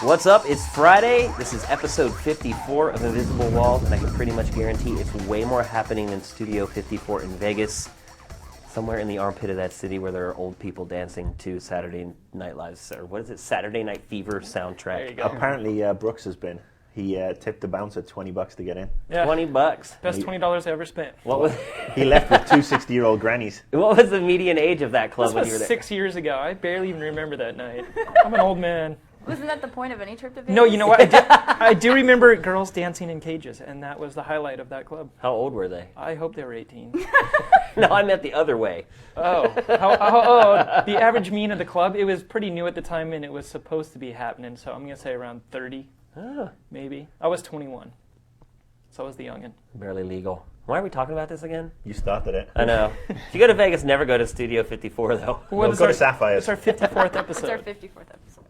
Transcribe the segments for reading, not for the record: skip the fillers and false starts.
What's up? It's Friday. This is episode 54 of Invisible Walls, and I can pretty much guarantee it's way more happening than Studio 54 in Vegas, somewhere in the armpit of that city where there are old people dancing to Saturday Night Live's, or what is it, Saturday Night Fever soundtrack. There you go. Apparently, Brooks has been. He tipped the bouncer $20 to get in. Yeah. $20. Best $20 I ever spent. What was He left with two 60-year-old grannies. what was the median age of that club This when was you were there? 6 years ago. I barely even remember that night. I'm an old man. Wasn't that the point of any trip to Vegas? No, you know what? I do remember girls dancing in cages, and that was the highlight of that club. How old were they? I hope they were 18. No, I meant the other way. The average mean of the club, it was pretty new at the time, and it was supposed to be happening, so I'm going to say around 30, maybe. I was 21, so I was the youngin'. Barely legal. Why are we talking about this again? You started it. I know. If you go to Vegas, never go to Studio 54, though. No, go to Sapphire. It's our 54th It's our episode. 54th episode.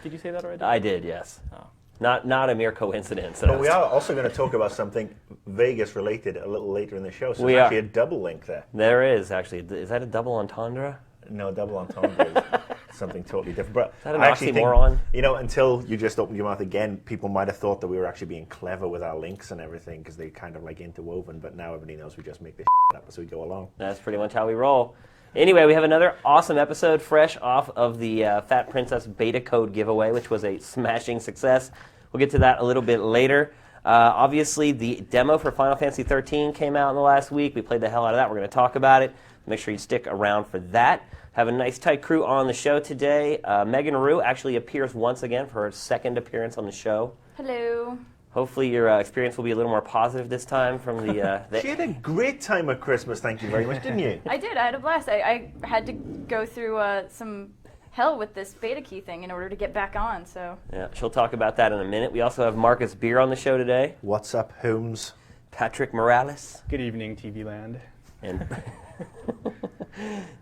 Did you say that already? I did, yes. Oh. Not a mere coincidence. But we are also going to talk about something Vegas related a little later in the show. So We there's are. actually a double link there. There is, actually. Is that a double entendre? No, double entendre is something totally different. But Is that an I actually oxymoron? think, until you just opened your mouth again, people might have thought that we were actually being clever with our links and everything because they kind of like interwoven. But now everybody knows we just make this up as we go along. That's pretty much how we roll. Anyway, we have another awesome episode fresh off of the Fat Princess beta code giveaway, which was a smashing success. We'll get to that a little bit later. Obviously, the demo for Final Fantasy 13 came out in the last week. We played the hell out of that. We're going to talk about it. Make sure you stick around for that. Have a nice, tight crew on the show today. Megan Rue actually appears once again for her second appearance on the show. Hello. Hopefully your experience will be a little more positive this time from the... She had a great time at Christmas, thank you very much, didn't you? I did. I had a blast. I had to go through some hell with this beta key thing in order to get back on, so... Yeah, she'll talk about that in a minute. We also have Marcus Beer on the show today. What's up, Holmes? Patrick Morales. Good evening, TV land. And,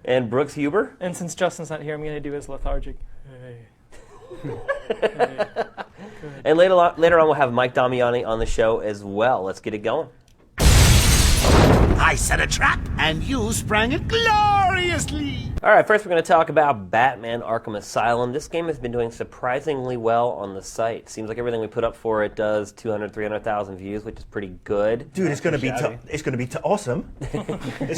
and Brooks Huber. And since Justin's not here, I'm going to do his lethargic. Hey. And later on, we'll have Mike Damiani on the show as well. Let's get it going. I set a trap, and you sprang it gloriously. All right, first we're going to talk about Batman Arkham Asylum. This game has been doing surprisingly well on the site. Seems like everything we put up for it does 200, 300,000 views, which is pretty good. Dude, it's going to be awesome. It's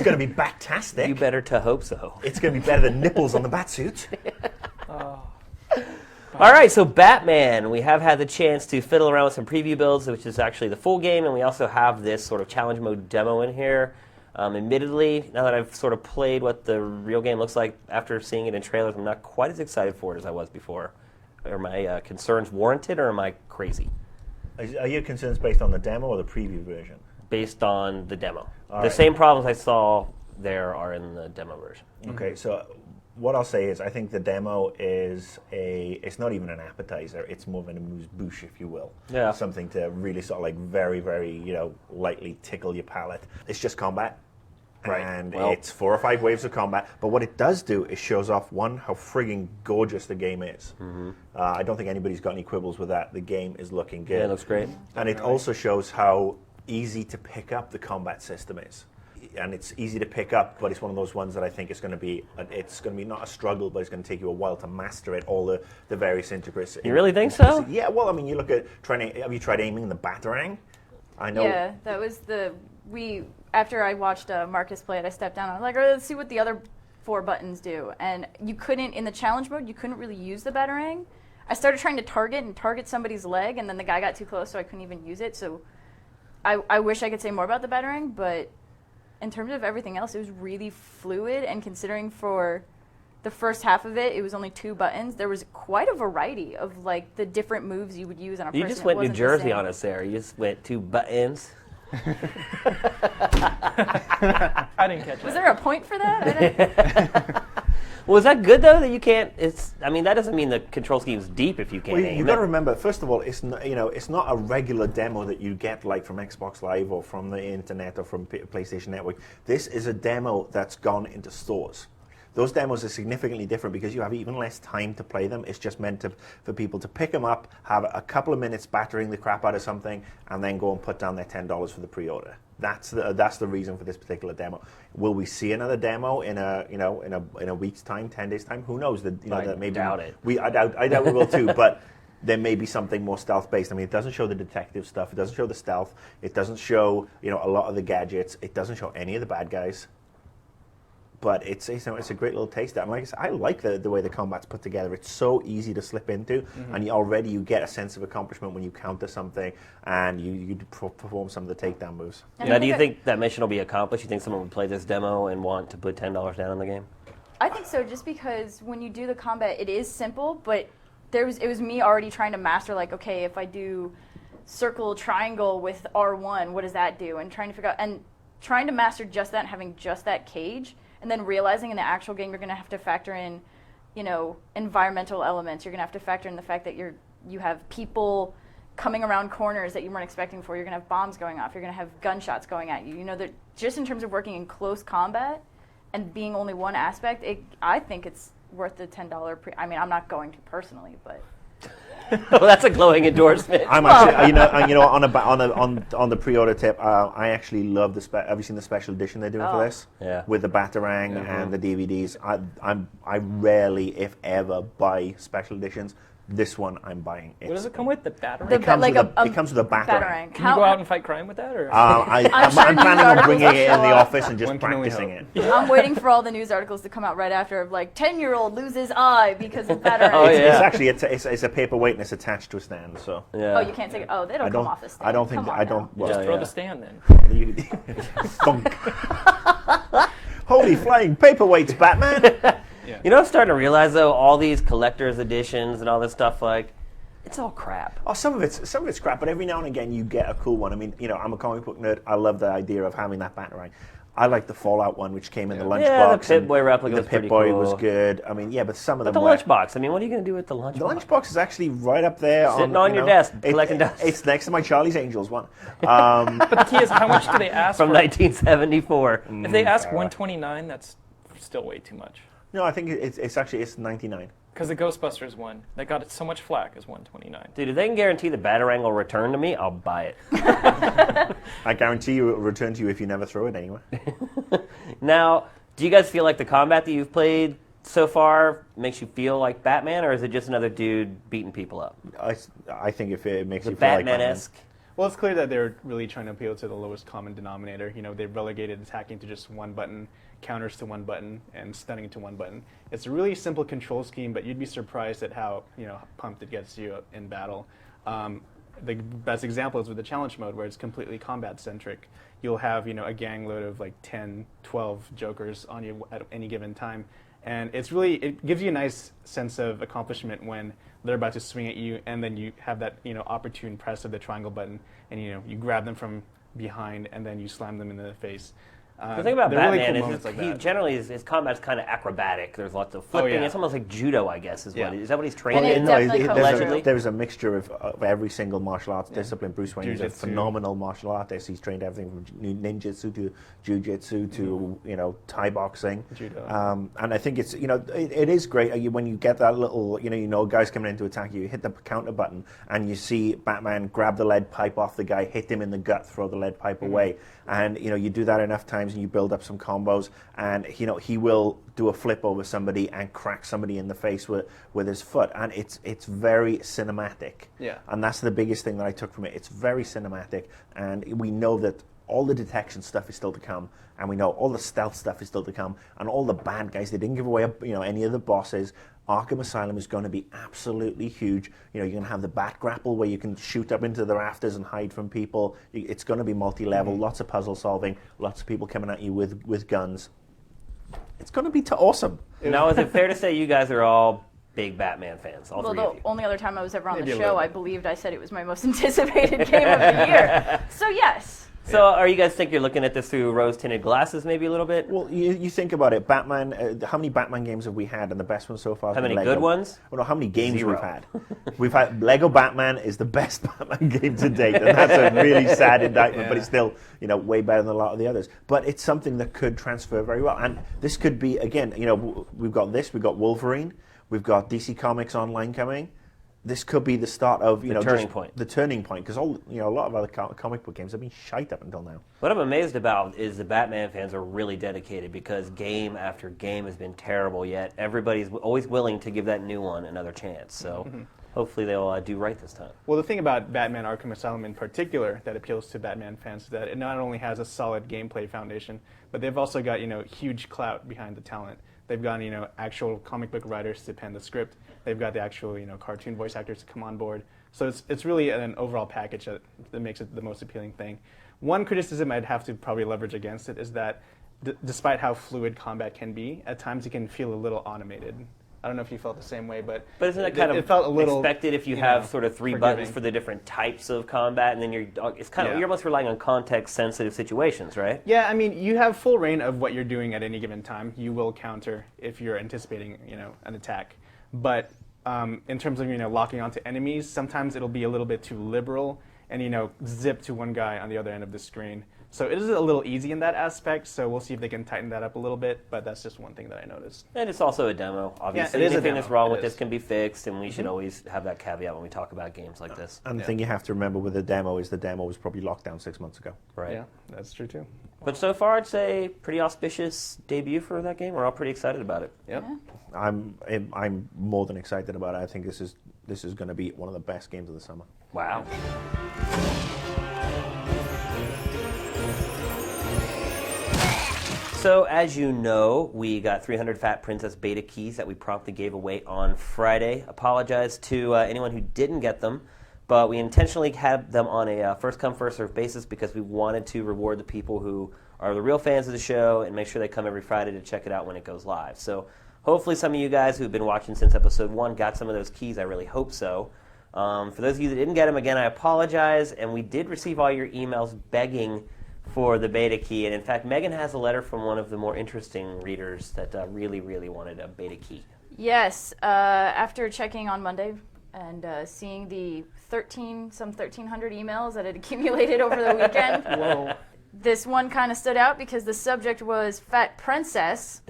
going to be backtastic. You better to hope so. It's going to be better than nipples on the batsuit. All right, so Batman, we have had the chance to fiddle around with some preview builds, which is actually the full game, and we also have this sort of challenge mode demo in here. Admittedly, now that I've sort of played what the real game looks like after seeing it in trailers, I'm not quite as excited for it as I was before. Are my concerns warranted, or am I crazy? Are your concerns based on the demo or the preview version? Based on the demo. All The right. same problems I saw there are in the demo version. Okay, so what I'll say is I think the demo it's not even an appetizer, it's more of an amuse-bouche, if you will. Yeah. Something to really sort of like very, very, lightly tickle your palate. It's just combat. Right. And Well- it's 4 or 5 waves of combat. But what it does do is shows off, one, how frigging gorgeous the game is. Mm-hmm. I don't think anybody's got any quibbles with that. The game is looking good. Yeah, it looks great. And it also shows how easy to pick up the combat system is. And it's easy to pick up, but it's one of those ones that I think is going to be not a struggle, but it's going to take you a while to master it, all the various intricacies. You really think so? Yeah, well, I mean, you look at have you tried aiming the Batarang? I know. Yeah, that was after I watched Marcus play it, I stepped down and I was like, all right, let's see what the other 4 buttons do. And you couldn't, in the challenge mode, you couldn't really use the Batarang. I started trying to target somebody's leg, and then the guy got too close, so I couldn't even use it. So I wish I could say more about the Batarang, but in terms of everything else, it was really fluid, and considering for the first half of it, it was only 2 buttons. There was quite a variety of like the different moves you would use on a person. You just went It New wasn't the Jersey same. on us there. You just went 2 buttons. I didn't catch Was that. there a point for that? I didn't- Well, is that good though that you can't? That doesn't mean the control scheme's deep if you can't Well, aim. you've got to remember, first of all, it's not a regular demo that you get like from Xbox Live or from the internet or from PlayStation Network. This is a demo that's gone into stores. those demos are significantly different because you have even less time to play them. It's just meant for people to pick them up, have a couple of minutes battering the crap out of something, and then go and put down their $10 for the pre-order. That's the reason for this particular demo. Will we see another demo in a week's time, 10 days time? Who knows? Maybe doubt it. I doubt we will too, but there may be something more stealth-based. I mean, it doesn't show the detective stuff. It doesn't show the stealth. It doesn't show, a lot of the gadgets. It doesn't show any of the bad guys. But it's a great little taste. And like I said, I like the way the combat's put together. It's so easy to slip into, and you get a sense of accomplishment when you counter something and you perform some of the takedown moves. Now, do you think that mission will be accomplished? You think someone would play this demo and want to put $10 down on the game? I think so, just because when you do the combat, it is simple, but it was me already trying to master, like, okay, if I do circle, triangle with R1, what does that do? And trying to figure out, and trying to master just that and having just that cage, and then realizing in the actual game you're going to have to factor in, environmental elements. You're going to have to factor in the fact that you have people coming around corners that you weren't expecting for. You're going to have bombs going off. You're going to have gunshots going at you. That just in terms of working in close combat and being only one aspect, I think it's worth the $10 I'm not going to personally, but Well, that's a glowing endorsement. I'm actually, on the pre-order tip, I actually love have you seen the special edition they're doing for this? Yeah. With the Batarang and the DVDs. I rarely, if ever, buy special editions. This one I'm buying. What does it come with? The battery? It comes with a Batarang. Can you go out and fight crime with that? Or? I'm sure news planning on articles bringing will it in show the up. office and just When can we practicing hope? it. I'm waiting for all the news articles to come out right after of like 10-year-old loses eye because of Batarang. Oh, yeah. It's actually it's a paperweight and it's attached to a stand. So Yeah. Oh, you can't take it. Oh, they don't come off the stand. I don't think Come on I now. don't. Well, Just Yeah, throw yeah. the stand then. Thunk. Holy flying paperweights, Batman! I'm starting to realize though, all these collector's editions and all this stuff, like, it's all crap. Oh, some of it's crap, but every now and again you get a cool one. I mean, I'm a comic book nerd. I love the idea of having that Batarang. I like the Fallout one, which came in the lunchbox. Yeah, the Pip-Boy replica The was pretty Pip-Boy cool. was good. I mean, yeah, but some of But them the were. lunchbox, I mean, what are you going to do with the lunchbox? The lunchbox is actually right up there. Sitting on your desk, collecting dust. It's next to my Charlie's Angels one. But the key is, how much do they ask From for? 1974. If they ask 129, that's still way too much. No, I think it's 99. Because the Ghostbusters one, that got so much flack, is 129. Dude, if they can guarantee the Batarang will return to me, I'll buy it. I guarantee you it will return to you if you never throw it anywhere. Now, do you guys feel like the combat that you've played so far makes you feel like Batman, or is it just another dude beating people up? I think if it makes The you feel like Batman. Batman-esque? Well, it's clear that they're really trying to appeal to the lowest common denominator. They've relegated attacking to just one button, counters to one button, and stunning to one button. It's a really simple control scheme, but you'd be surprised at how pumped it gets you in battle. The best example is with the challenge mode, where it's completely combat-centric. You'll have a gang load of like 10, 12 jokers on you at any given time. And it gives you a nice sense of accomplishment when they're about to swing at you, and then you have that opportune press of the triangle button, and you grab them from behind, and then you slam them in the face. The thing about there are really Batman cool is moments like he that. generally his combat's kind of acrobatic. There's lots of flipping. yeah. It's almost like judo, I guess, is what Yeah. is that what he's trained And it in? definitely comes allegedly. There's a mixture of every single martial arts discipline. Bruce Wayne is a Jiu-jitsu. phenomenal martial artist. He's trained everything from ninjutsu to jiu-jitsu to Thai boxing. Judo. And I think it's it is great when you get that little guys coming in to attack you. You hit the counter button and you see Batman grab the lead pipe off the guy, hit him in the gut, throw the lead pipe away, and you do that enough times and you build up some combos, and he will do a flip over somebody and crack somebody in the face with his foot, and it's very cinematic. Yeah. And that's the biggest thing that I took from it. It's very cinematic, and we know that all the detection stuff is still to come, and we know all the stealth stuff is still to come, and all the bad guys. They didn't give away any of the bosses. Arkham Asylum is going to be absolutely huge. You're going to have the Bat Grapple where you can shoot up into the rafters and hide from people. It's going to be multi-level, lots of puzzle solving, lots of people coming at you with guns. It's going to be awesome. Now, is it fair to say you guys are all big Batman fans? All Well, three of the you. only other time I was ever on Maybe the a show, little. I believed I said it was my most anticipated game of the year. So yes. So, are you guys think you're looking at this through rose-tinted glasses, maybe a little bit? Well, you think about it. Batman. How many Batman games have we had? And the best one so far. How many Lego. good ones? Well, no, how many games 0. we've had? We've had Lego Batman is the best Batman game to date, and that's a really sad indictment. But it's still, way better than a lot of the others. But it's something that could transfer very well. And this could be again. We've got this. We've got Wolverine. We've got DC Comics Online coming. This could be the start of The turning point. The turning point, because a lot of other comic book games have been shite up until now. What I'm amazed about is the Batman fans are really dedicated because game after game has been terrible, yet everybody's always willing to give that new one another chance. So hopefully they'll do right this time. Well, the thing about Batman Arkham Asylum in particular that appeals to Batman fans is that it not only has a solid gameplay foundation, but they've also got, huge clout behind the talent. They've got, actual comic book writers to pen the script. They've got the actual, cartoon voice actors to come on board. So it's really an overall package that makes it the most appealing thing. One criticism I'd have to probably leverage against it is that despite how fluid combat can be, at times it can feel a little automated. I don't know if you felt the same way, but isn't that kind of it felt a little expected if you have sort of 3 forgiving. buttons for the different types of combat, and then you're almost relying on context-sensitive situations, right? Yeah, I mean, you have full reign of what you're doing at any given time. You will counter if you're anticipating, an attack. But in terms of, locking onto enemies, sometimes it'll be a little bit too liberal and, zip to one guy on the other end of the screen. So it is a little easy in that aspect, so we'll see if they can tighten that up a little bit, but that's just one thing that I noticed. And it's also a demo, obviously. it is a Anything demo. that's wrong It with this is. can be fixed, and we should always have that caveat when we talk about games like this. And the thing you have to remember with the demo is the demo was probably locked down 6 months ago. Right. Yeah, that's true too. But so far, I'd say pretty auspicious debut for that game. We're all pretty excited about it. Yep. I'm more than excited about it. I think this is going to be one of the best games of the summer. Wow. So, as you know, we got 300 Fat Princess beta keys that we promptly gave away on Friday. Apologize to anyone who didn't get them, but we intentionally had them on a first-come, first-served basis because we wanted to reward the people who are the real fans of the show and make sure they come every Friday to check it out when it goes live. So, hopefully some of you guys who've been watching since episode 1 got some of those keys. I really hope so. For those of you that didn't get them, again, I apologize, and we did receive all your emails begging for the beta key. And in fact, Megan has a letter from one of the more interesting readers that really, really wanted a beta key. Yes, after checking on Monday and seeing the 1,300 emails that had accumulated over the weekend, Whoa. this one kind of stood out because the subject was Fat Princess.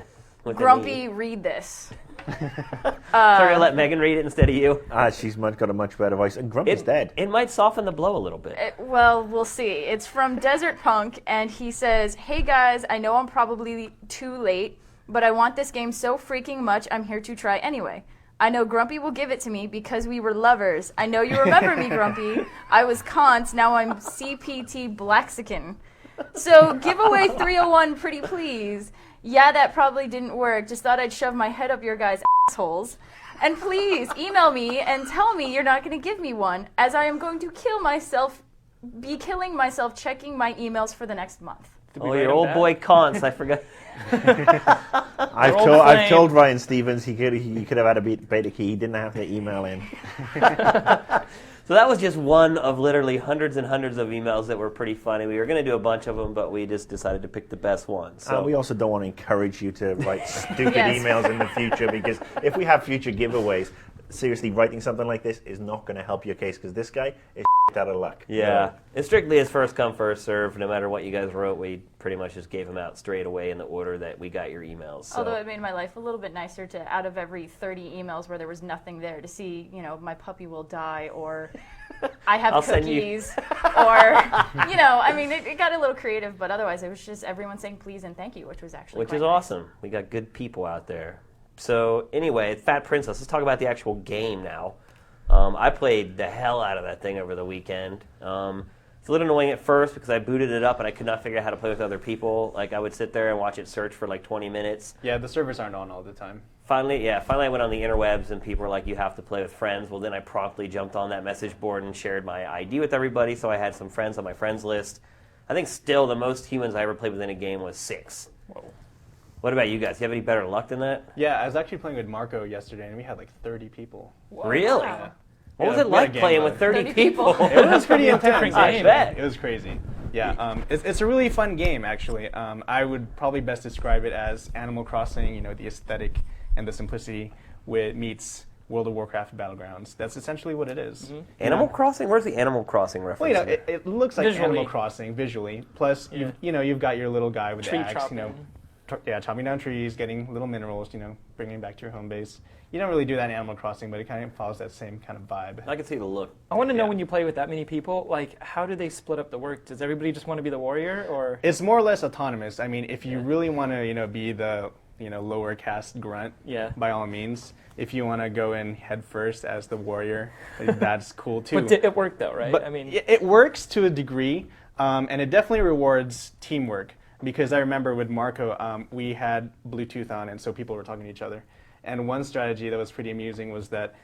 With Grumpy, read this. So we're going to let Megan read it instead of you. She's got a much better voice, and Grumpy's dead. It might soften the blow a little bit. Well, we'll see. It's from Desert Punk, and he says, "Hey guys, I know I'm probably too late, but I want this game so freaking much, I'm here to try anyway. I know Grumpy will give it to me because we were lovers. I know you remember me, Grumpy. I was Kant, now I'm CPT Blaxican. So giveaway 301, pretty please. Yeah, that probably didn't work. Just thought I'd shove my head up your guys' assholes. And please email me and tell me you're not going to give me one, as I am going to be killing myself checking my emails for the next month." Oh, your old boy Cons, I forgot. I've told Ryan Stevens he could have had a beta key. He didn't have to email in. So that was just one of literally hundreds and hundreds of emails that were pretty funny. We were going to do a bunch of them, but we just decided to pick the best ones. So. And we also don't want to encourage you to write stupid Yes. emails in the future, because if we have future giveaways, seriously, writing something like this is not going to help your case, because this guy is out of luck. Yeah, it's strictly as first come, first serve. No matter what you guys wrote, we pretty much just gave them out straight away in the order that we got your emails. So. Although it made my life a little bit nicer to, out of every 30 emails where there was nothing there, to see, my puppy will die, or I have I'll send you- cookies, or, I mean, it got a little creative, but otherwise it was just everyone saying please and thank you, which was actually Which quite is nice. awesome. We got good people out there. So anyway, Fat Princess, let's talk about the actual game now. I played the hell out of that thing over the weekend. It's a little annoying at first because I booted it up and I could not figure out how to play with other people. Like, I would sit there and watch it search for like 20 minutes. Yeah, the servers aren't on all the time. Finally I went on the interwebs and people were like, you have to play with friends. Well, then I promptly jumped on that message board and shared my ID with everybody, so I had some friends on my friends list. I think still the most humans I ever played within a game was 6. Whoa. What about you guys? You have any better luck than that? Yeah, I was actually playing with Marco yesterday, and we had like 30 people. Really? Wow. What was Yeah, it we had a like game playing mode. with 30 30 people? people. It was pretty intense. Different I game. bet. It was crazy. Yeah, it's a really fun game, actually. I would probably best describe it as Animal Crossing, you know, the aesthetic and the simplicity meets World of Warcraft Battlegrounds. That's essentially what it is. You Animal know? Crossing? Where's the Animal Crossing reference? Well, you know, here? it looks like Visually. Animal Crossing visually. Plus, Yeah. you've got your little guy with Tree the axe, chopping. you know, chopping down trees, getting little minerals, you know, bringing them back to your home base. You don't really do that in Animal Crossing, but it kind of follows that same kind of vibe. I can see the look. I want to know Yeah. when you play with that many people, like how do they split up the work? Does everybody just want to be the warrior, or It's more or less autonomous. I mean, if you really want to, you know, be the, you know, lower caste grunt, Yeah. by all means. If you want to go in head first as the warrior, that's cool too. but it worked though, right? But I mean, it works to a degree, and it definitely rewards teamwork. Because I remember with Marco, we had Bluetooth on, and so people were talking to each other. And one strategy that was pretty amusing was that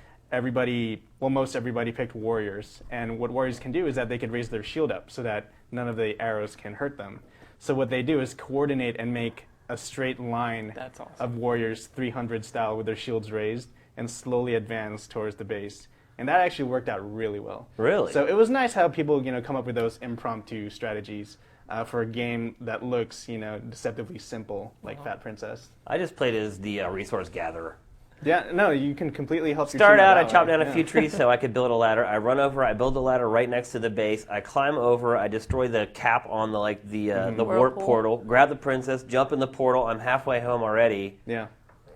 most everybody picked warriors. And what warriors can do is that they could raise their shield up so that none of the arrows can hurt them. So what they do is coordinate and make a straight line That's awesome. of warriors 300 style with their shields raised and slowly advance towards the base. And that actually worked out really well. Really? So it was nice how people, you know, come up with those impromptu strategies for a game that looks, you know, deceptively simple, like Fat Princess. I just played as the resource gatherer. Yeah, no, you can completely help your Start team out, I that chop way. down a Yeah. few trees so I could build a ladder. I run over, I build a ladder right next to the base. I climb over, I destroy the cap on the the warp Whirlpool. portal. Grab the princess, jump in the portal. I'm halfway home already. Yeah.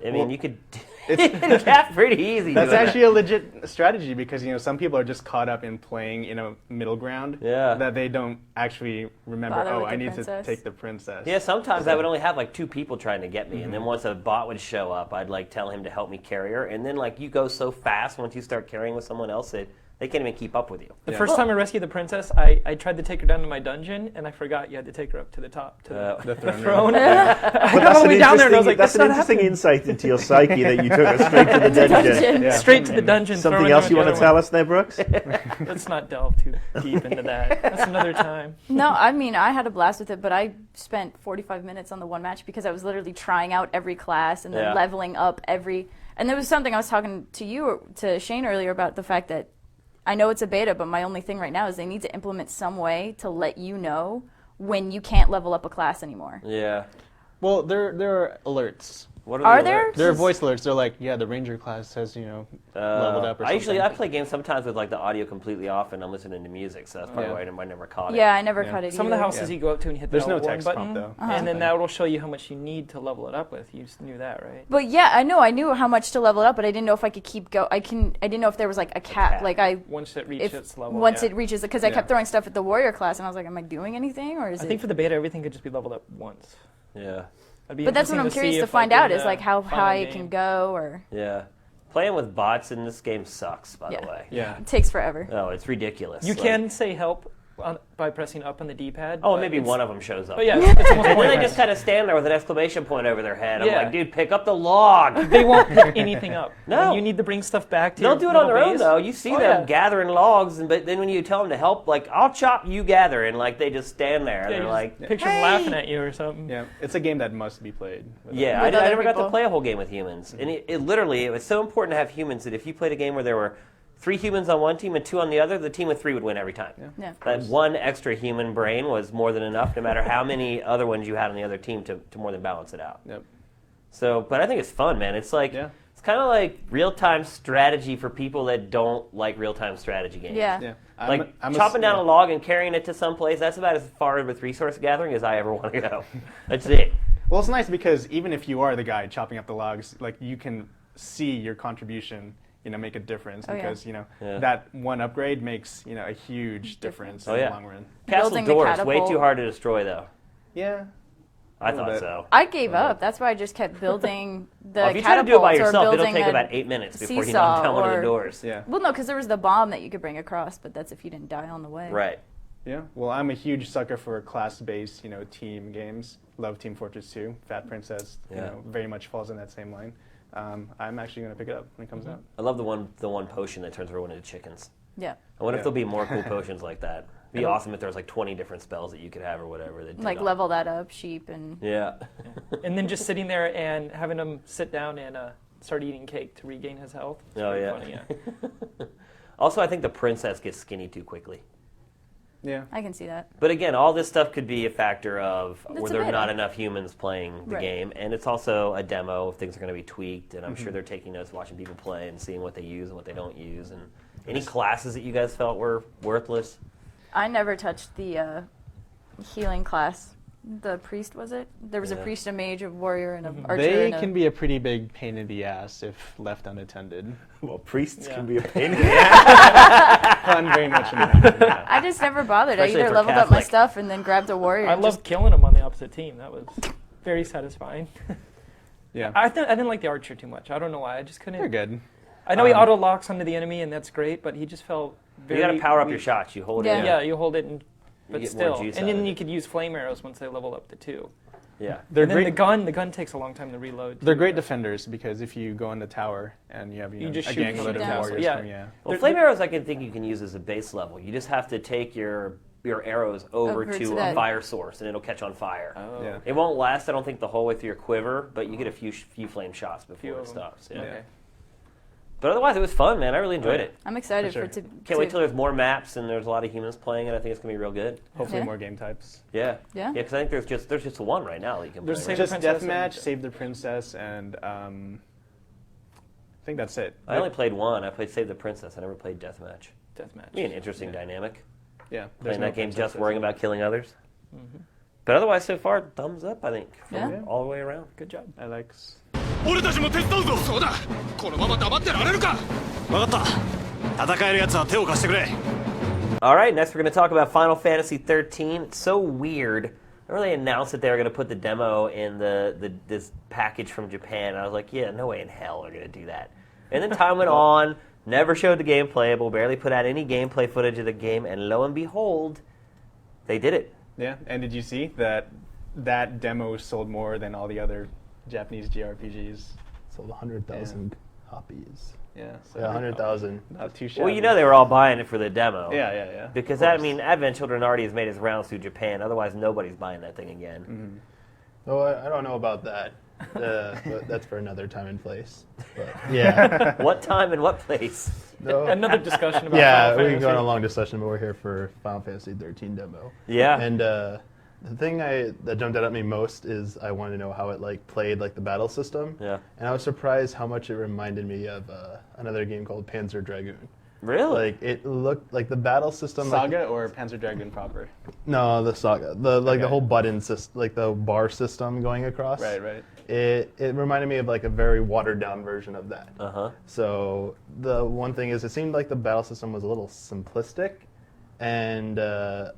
I mean, Well, you could cap pretty easy. That's doing actually a legit strategy because, you know, some people are just caught up in playing, you know, middle ground. Yeah. That they don't actually remember, Bother oh, with I the need princess. to take the princess. Yeah, sometimes I would only have like 2 people trying to get me, and Mm-hmm. then once a bot would show up, I'd like tell him to help me carry her, and then like you go so fast once you start carrying with someone else that they can't even keep up with you. the Yeah. first time I rescued the princess, I tried to take her down to my dungeon, and I forgot you had to take her up to the top to The the throne. throne. But I got all the way down there, and I was like, that's "That's an not interesting happening." insight into your psyche that you took us straight to the dungeon. Dungeon. Yeah. Straight to the dungeon. Something throwing else her you want the to other tell one. us there, Brooks? Let's not delve too deep into that. That's another time. No, I mean, I had a blast with it, but I spent 45 minutes on the one match because I was literally trying out every class and then Yeah. leveling up every. And there was something I was talking to you, to Shane earlier about the fact that I know it's a beta, but my only thing right now is they need to implement some way to let you know when you can't level up a class anymore. Yeah. Well, there are alerts. What Are the there? alerts? There are voice alerts. They're like, yeah, the ranger class has, you know, leveled up or I something. play games sometimes with like the audio completely off and I'm listening to music, so that's probably Yeah. why I never caught it. Yeah, I never Yeah. cut it Some of the either. houses Yeah. you go up to and you hit There's the no L1 text button, prompt, though. and then that will show you how much you need to level it up with. You just knew that, right? But yeah, I knew how much to level it up, but I didn't know if I could keep go. I didn't know if there was like a cap. cap. Like Once it if reaches its level. once yeah. it reaches, because I Yeah. kept throwing stuff at the warrior class, and I was like, am I doing anything, or is I it? think for the beta, everything could just be leveled up once. Yeah. That'd be But that's what I'm interesting curious see to if, find like, out in is the like how final high it game- can go, or Yeah. Playing with bots in this game sucks, by Yeah. the way. Yeah. it takes forever. Oh, it's ridiculous. You Like- can say help by pressing up on the D-pad. Oh, but maybe it's- one of them shows up. But yeah, it's almost And then they pointless. just kind of stand there with an exclamation point over their head. I'm Yeah. like, dude, pick up the log. They won't pick anything up. No. When you need to bring stuff back to They'll your do it on little their own, base. though. You see Oh, them yeah. gathering logs, but then when you tell them to help, like, I'll chop, you gather, and like they just stand there. Yeah, and you they're just like, picture them "Hey!" laughing at you or something. Yeah, it's a game that must be played. Yeah, With I other never got to people. play a whole game with humans. And it literally, it was so important to have humans that if you played a game where there were 3 humans on one team and 2 on the other, the team with 3 would win every time. Yeah. That one extra human brain was more than enough, no matter how many other ones you had on the other team to more than balance it out. Yep. So, but I think it's fun, man. It's like, Yeah. it's kind of like real-time strategy for people that don't like real-time strategy games. Yeah. Yeah. Like chopping down a log and carrying it to someplace, that's about as far with resource gathering as I ever want to go. That's it. Well, it's nice because even if you are the guy chopping up the logs, like you can see your contribution, you know, make a difference Oh, yeah. because you know Yeah. that one upgrade makes, you know, a huge difference Oh, in yeah. the long run. Castle Building the doors, way catapult. too hard to destroy, though. Yeah. I little thought bit. so. I gave up. That's why I just kept building the Well, if you try to do it by catapults or yourself, it'll building take a about 8 minutes before you seesaw knock down one of the or- doors. Yeah. Well, no, because there was the bomb that you could bring across, but that's if you didn't die on the way. Right. Yeah. Well, I'm a huge sucker for class-based, you know, team games. Love Team Fortress 2. Fat Princess, you Yeah. know, very much falls in that same line. I'm actually going to pick it up when it comes out. I love the one potion that turns everyone into chickens. Yeah. I wonder if Yeah. there'll be more cool potions like that. It'd be awesome if there was like 20 different spells that you could have or whatever. That did Like all- level that up, sheep, and Yeah. And then just sitting there and having him sit down and start eating cake to regain his health. It's Oh, pretty yeah. funny, Also, I think the princess gets skinny too quickly. Yeah. I can see that. But again, all this stuff could be a factor of It's were a there beta. not enough humans playing the Right. game, and it's also a demo. Things are going to be tweaked, and I'm sure they're taking notes, watching people play, and seeing what they use and what they don't use. And any classes that you guys felt were worthless? I never touched the healing class. The priest, was it? There was a Yeah. priest, a mage, a warrior, and an archer. They and a, can be a pretty big pain in the ass if left unattended. Well, priests Yeah. can be a pain in the ass. Fun, very much in the yeah. I just never bothered. Especially I either for leveled up my Catholic. stuff and then grabbed a warrior. I and love just, killing them on the opposite team. That was very satisfying. Yeah. I didn't like the archer too much. I don't know why. I just couldn't. They're good. I know he auto locks onto the enemy, and that's great, but he just felt You very. got to power up your weak. shots. You hold Yeah. it. Yeah, you hold it, and but get more still, juice and out of then it. you could use flame arrows once they level up to 2. Yeah. They're And then great. the gun takes a long time to reload. They're too. great defenders because if you go in the tower and you have You know, just a shoot gang from load of down. warriors, Yeah. coming, yeah. Well, They're- flame arrows I can think you can use as a base level. You just have to take your arrows over Over to to a that. fire source, and it'll catch on fire. Oh. Yeah. It won't last, I don't think, the whole way through your quiver, but you get a few flame shots Few before of it them. stops. Yeah. Okay. But otherwise, it was fun, man. I really enjoyed Yeah. it. I'm excited For for it to. Can't wait till there's more maps and there's a lot of humans playing it. I think it's gonna be real good. Hopefully Yeah. more game types. Yeah. Yeah? Because I think there's just one right now that you can play. There's right? Save the Just Princess deathmatch, and- save the princess, and I think that's it. I only played one. I played Save the Princess. I never played Deathmatch. Deathmatch. Be an interesting Yeah. dynamic. Yeah, there's Playing no that game just princesses. worrying about killing others. Mm-hmm. But otherwise, so far, thumbs up. I think from Yeah. all the way around. Good job. I like. 俺たちも手伝うぞそうだこのまま黙ってられるか分かった戦える奴は手を貸してくれ All right, next we're going to talk about Final Fantasy 13. It's so weird. I really announced that they were going to put the demo in this package from Japan. I was like, yeah, no way in hell they're going to do that. And then time went on, never showed the game playable, barely put out any gameplay footage of the game, and lo and behold, they did it. Yeah, and did you see that that demo sold more than all the other Japanese JRPGs? Sold 100,000 copies. Yeah, so Yeah, 100,000. Not too shabby. Well, you know they were all buying it for the demo. Yeah, yeah, yeah. Because, Of I course. mean, Advent Children already has made its rounds through Japan. Otherwise, nobody's buying that thing again. Oh, I don't know about that. But that's for another time and place. But yeah. What time and what place? No. Another discussion about Yeah, Final we can go on a Fantasy. long discussion, but we're here for Final Fantasy 13 demo. Yeah. And the thing that jumped out at me most is I wanted to know how it played the battle system. Yeah. And I was surprised how much it reminded me of another game called Panzer Dragoon. Really? It looked like the battle system. Saga or Panzer Dragoon proper? No, the Saga. The whole button system, the bar system going across. Right. It reminded me of a very watered down version of that. Uh-huh. So the one thing is, it seemed like the battle system was a little simplistic, and I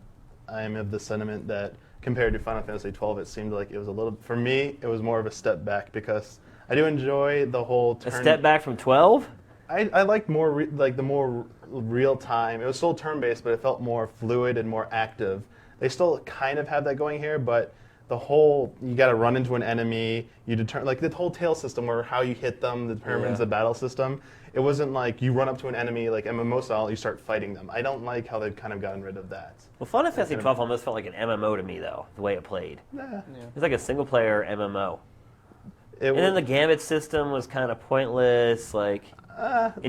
am of the sentiment that compared to Final Fantasy 12, it seemed like it was a little. For me, it was more of a step back because I do enjoy the whole. A step back from 12? I liked more the more real time. It was still turn based, but it felt more fluid and more active. They still kind of have that going here, but the whole you got to run into an enemy. You determine the whole tail system where how you hit them determines Yeah. the battle system. It wasn't like you run up to an enemy like MMO style. You start fighting them. I don't like how they've kind of gotten rid of that. Well, Final Fantasy 12 almost felt like an MMO to me, though, the way it played. Nah. It was like a single-player MMO. It And then the Gambit system was kind of pointless, and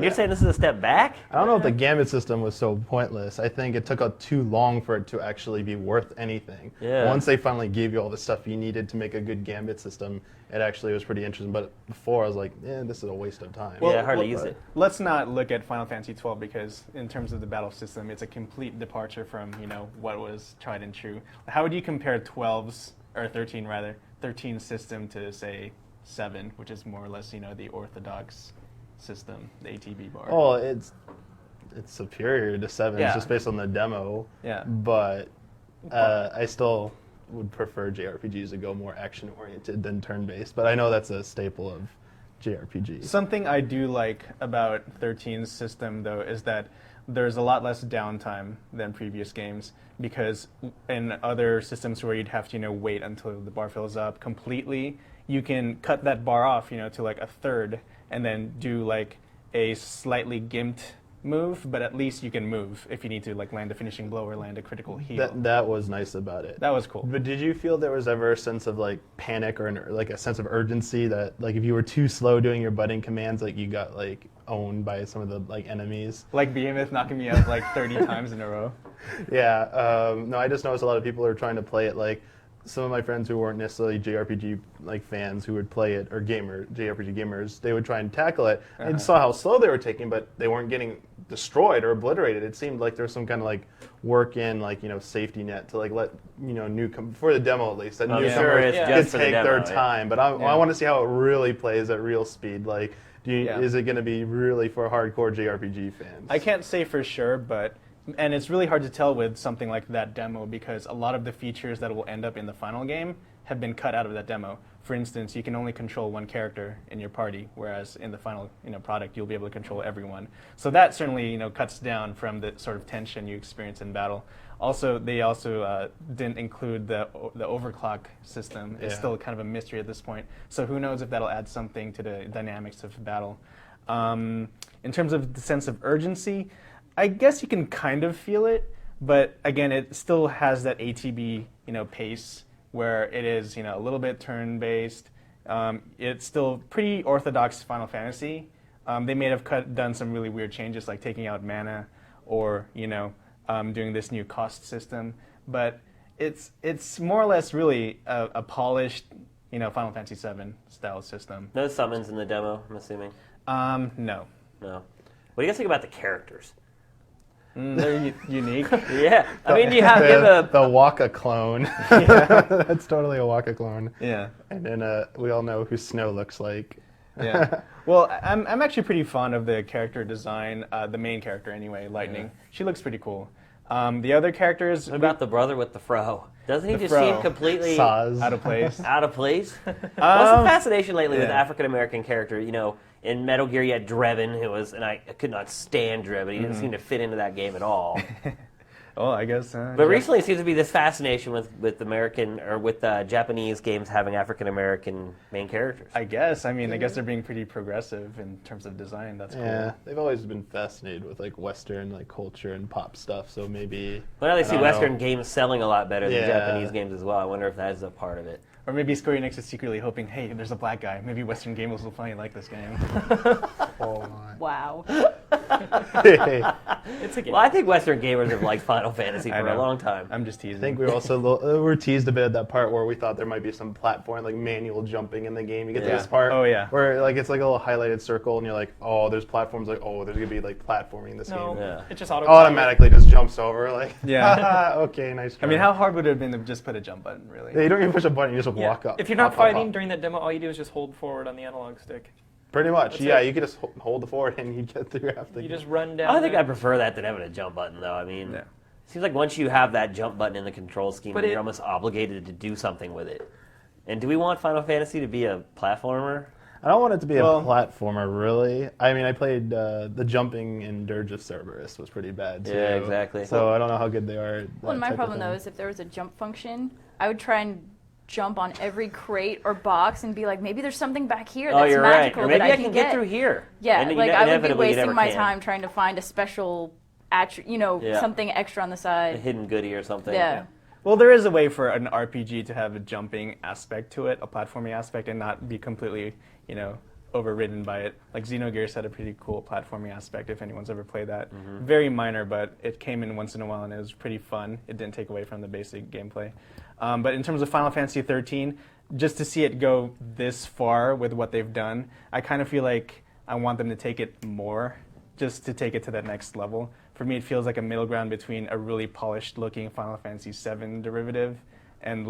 you're saying this is a step back? I don't know if the Gambit system was so pointless. I think it took too long for it to actually be worth anything. Yeah. Once they finally gave you all the stuff you needed to make a good Gambit system, it actually was pretty interesting. But before, I was like, this is a waste of time. Yeah, hardly use it. Let's not look at Final Fantasy 12 because in terms of the battle system, it's a complete departure from what was tried and true. How would you compare 12's or 13 rather 13 system to say 7, which is more or less the orthodox system, the ATB bar? Oh, it's superior to 7. Yeah. It's just based on the demo. Yeah. But I still would prefer JRPGs to go more action-oriented than turn-based. But I know that's a staple of JRPGs. Something I do like about 13's system, though, is that there's a lot less downtime than previous games because in other systems where you'd have to, wait until the bar fills up completely, you can cut that bar off, to a third and then do a slightly gimped move, but at least you can move if you need to like land a finishing blow or land a critical heal. That was nice about it. That was cool. But did you feel there was ever a sense of like panic or like a sense of urgency that like if you were too slow doing your button commands, like you got like owned by some of the like enemies? Like Behemoth knocking me out like 30 times in a row. Yeah. No, I just noticed a lot of people are trying to play it like some of my friends who weren't necessarily JRPG like fans who would play it or JRPG gamers, they would try and tackle it and saw how slow they were taking, but they weren't getting destroyed or obliterated. It seemed like there was some kind of like work in like safety net to like let for the demo at least that I'm newcomers sure it's Yeah. just could for the take demo, their yeah. time. But I want to see how it really plays at real speed. Like, Yeah. is it going to be really for hardcore JRPG fans? I can't say for sure, and it's really hard to tell with something like that demo because a lot of the features that will end up in the final game have been cut out of that demo. For instance, you can only control one character in your party, whereas in the final product you'll be able to control everyone. So that certainly cuts down from the sort of tension you experience in battle. Also, they didn't include the overclock system. It's Yeah. still kind of a mystery at this point. So who knows if that'll add something to the dynamics of battle. In terms of the sense of urgency, I guess you can kind of feel it, but again, it still has that ATB pace where it is a little bit turn-based. It's still pretty orthodox Final Fantasy. They may have done some really weird changes like taking out mana or doing this new cost system, but it's more or less really a polished Final Fantasy VII style system. No summons in the demo, I'm assuming. No. No. What do you guys think about the characters? They're unique. Yeah, I mean, you have the Waka clone. That's totally a Waka clone. Yeah. And then we all know who Snow looks like. Yeah. Well, I'm actually pretty fond of the character design, the main character anyway, Lightning. She looks pretty cool. The other characters, What about the brother with the fro? Doesn't he The just fro. seem completely Saz. out of place. out of place? What's the fascination lately with yeah. African American character? In Metal Gear you had Drebin, and I could not stand Drebin. He didn't seem to fit into that game at all. Oh, I guess. But recently it seems to be this fascination with American or with Japanese games having African American main characters. I guess. I guess they're being pretty progressive in terms of design. That's Yeah, cool. they've always been fascinated with like Western like culture and pop stuff. So maybe. Well, now they I see don't Western know. games selling a lot better than Yeah. Japanese games as well. I wonder if that is a part of it. Or maybe Square Enix is secretly hoping, hey, there's a black guy. Maybe Western gamers will finally like this game. Oh Wow. my. It's a game. Well, I think Western gamers have liked Final Fantasy I for a know. long time. I'm just teasing. I think we were teased a bit at that part where we thought there might be some platform like manual jumping in the game. You get to Yeah. this part Oh, yeah. where like it's like a little highlighted circle and you're like, oh, there's platforms, like, oh, there's gonna be like platforming in this No, game. Yeah. it just auto Automatically just jumps over like. Yeah. Okay, nice try. how hard would it have been to just put a jump button, really? Yeah, you don't even push a button, you just Yeah. walk up. If you're not Hop, hop, fighting hop. during that demo, all you do is just hold forward on the analog stick. Pretty much, That's yeah. it. You could just hold the forward and you get through half the You game. just run down. I think there. I prefer that than having a jump button, though. I mean, Yeah. it seems like once you have that jump button in the control scheme, But you're it- almost obligated to do something with it. And do we want Final Fantasy to be a platformer? I don't want it to be Well- a platformer, really. I mean, I played the jumping in Dirge of Cerberus was pretty bad, too. Yeah, exactly. So I don't know how good they are. At Well, that my type of problem though thing. is if there was a jump function, I would try and jump on every crate or box and be like, maybe there's something back here Oh, that's you're right. magical Or maybe that I I can get through here. Yeah, And like I would be inevitably you wasting never my can. time trying to find a special, Yeah. something extra on the A side. hidden goodie or something. Yeah. Well, there is a way for an RPG to have a jumping aspect to it, a platforming aspect, and not be completely, overridden by it. Like Xenogears had a pretty cool platforming aspect, if anyone's ever played that. Very minor, but it came in once in a while, and it was pretty fun. It didn't take away from the basic gameplay. But in terms of Final Fantasy 13, just to see it go this far with what they've done, I kind of feel like I want them to take it more, just to take it to that next level. For me, it feels like a middle ground between a really polished-looking Final Fantasy VII derivative and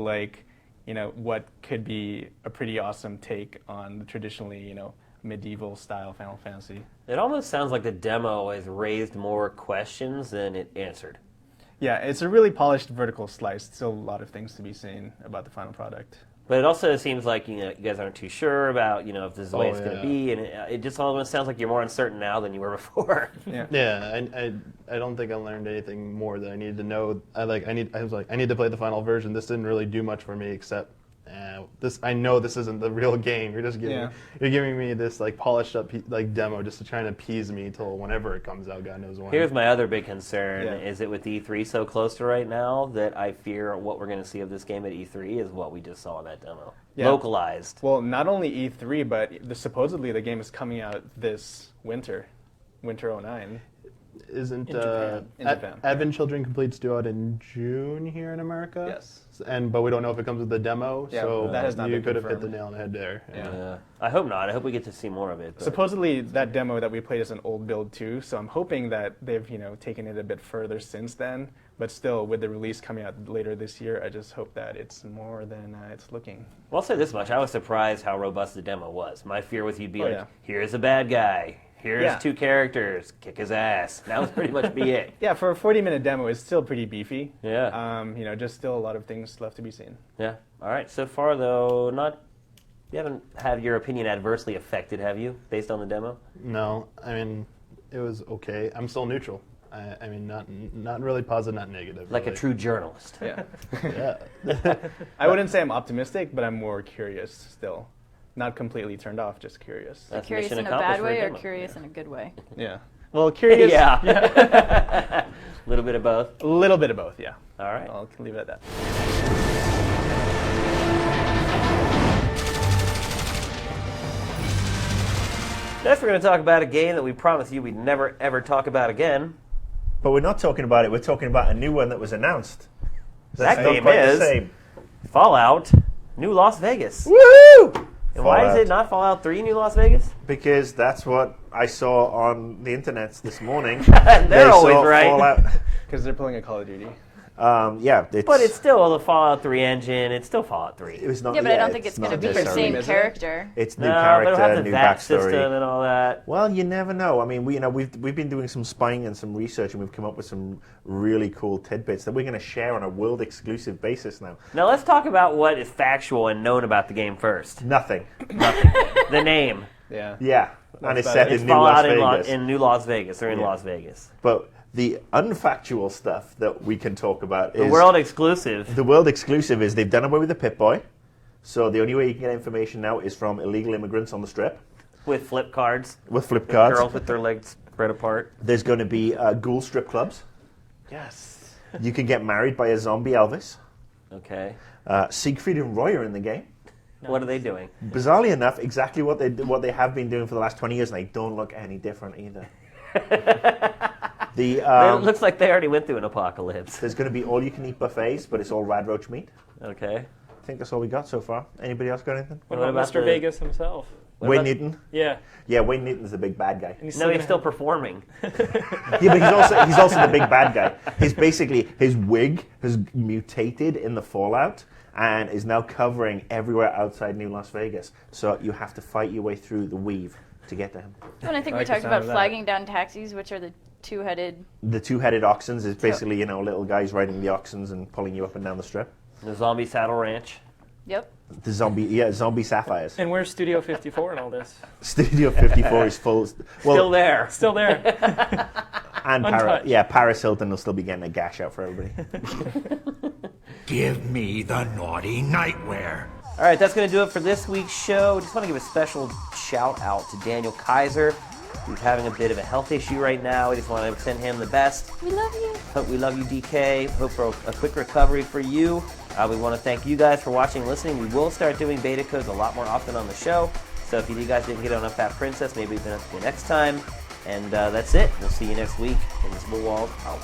what could be a pretty awesome take on the traditionally, medieval-style Final Fantasy. It almost sounds like the demo has raised more questions than it answered. Yeah, it's a really polished vertical slice. Still a lot of things to be seen about the final product. But it also seems like you guys aren't too sure about if this is the way Oh, it's going yeah. to be, and it just almost sounds like you're more uncertain now than you were before. Yeah. Yeah, I don't think I learned anything more that I needed to know. I need to play the final version. This didn't really do much for me except I know this isn't the real game. You're just giving Yeah. you're giving me this like polished up like demo just to try and appease me till whenever it comes out. God knows when. Here's my other big concern: Yeah. is it with E3 so close to right now that I fear what we're going to see of this game at E3 is what we just saw in that demo, Yeah. localized. Well, not only E3, but supposedly the game is coming out this winter 09. Isn't In Japan. In Japan. Advent Children Complete's due out in June here in America? Yes. But we don't know if it comes with the demo. Yeah, so that has not you been could have hit the confirmed. nail on the head there. Yeah. I hope not. I hope we get to see more of it. but- Supposedly that demo that we played is an old build too, so I'm hoping that they've taken it a bit further since then. But still, with the release coming out later this year, I just hope that it's more than it's looking. Well, I'll say this much: I was surprised how robust the demo was. My fear was you'd be Oh, like, yeah. "Here's a bad guy. Here's Yeah. 2 characters. Kick his ass." That would pretty much be it. Yeah, for a 40-minute demo, it's still pretty beefy. Yeah. Just still a lot of things left to be seen. Yeah. All right. So far, though, you haven't had your opinion adversely affected, have you, based on the demo? No, I mean, it was okay. I'm still neutral. I mean, not really positive, not negative. Like a really. true journalist. Yeah. Yeah. I wouldn't say I'm optimistic, but I'm more curious still. Not completely turned off, just curious. That's Curious mission in a accomplished bad for way or demo. curious in a good way? Yeah. Well, curious. Yeah. A little bit of both. A little bit of both, yeah. All right. I'll leave it at that. Next, we're going to talk about a game that we promised you we'd never, ever talk about again. But we're not talking about it. We're talking about a new one that was announced. That That's not game quite is the same. Fallout New Las Vegas. Woo! And why is it not Fallout 3 New Las Vegas? Because that's what I saw on the internet this morning. They're They always saw right. Fallout. Because they're pulling a Call of Duty. Yeah, But it's still the Fallout 3 engine. It's still Fallout 3. it was not. Yeah, but I don't think it's going to not be the necessarily- same Isn't it? character. It's new No, they character, don't have the new VAC backstory. system and all that. Well, you never know. I mean, we've been doing some spying and some research, and we've come up with some really cool tidbits that we're going to share on a world exclusive basis now. Now let's talk about what is factual and known about the game first. Nothing. The name. Yeah. Yeah, and it's about set it. It's in New Las Fallout Vegas. in New Las Vegas or in Yeah. Las Vegas. But the unfactual stuff that we can talk about The is world exclusive. the world exclusive is they've done away with the Pip-Boy. So the only way you can get information now is from illegal immigrants on the strip With flip cards. with flip cards. Girls with their legs spread apart. There's going to be ghoul strip clubs. Yes. You can get married by a zombie Elvis. Okay. Siegfried and Roy are in the game. What are they doing? Bizarrely enough, exactly what they have been doing for the last 20 years, and they don't look any different either. It looks like they already went through an apocalypse. There's going to be all-you-can-eat buffets, but it's all rad roach meat. Okay. I think that's all we got so far. Anybody else got anything? What What about about Mr. the- Vegas himself? What Wayne about- Newton. Yeah. Yeah, Wayne Newton's the big bad guy. And No, he's gonna still have- performing. Yeah, but he's also the big bad guy. His wig has mutated in the Fallout and is now covering everywhere outside New Las Vegas. So you have to fight your way through the weave to get to him. And I think I we like the talked sound about of that. flagging down taxis, which are the two-headed. The two-headed oxens is basically, little guys riding the oxens and pulling you up and down the strip. The Zombie Saddle Ranch. Yep. The zombie sapphires. And where's Studio 54 and all this? Studio 54 is full. Well, Still there. Still there. and untouched. Paris Hilton will still be getting a gash out for everybody. Give me the naughty nightwear. All right, that's going to do it for this week's show. Just want to give a special shout out to Daniel Kaiser, who's having a bit of a health issue right now. We just want to send him the best. We love you. Hope we love you, DK. Hope for a quick recovery for you. We want to thank you guys for watching and listening. We will start doing beta codes a lot more often on the show. So if you guys didn't get on Fat Princess, maybe we've been up to next time. And that's it. We'll see you next week. Invisible Walls out.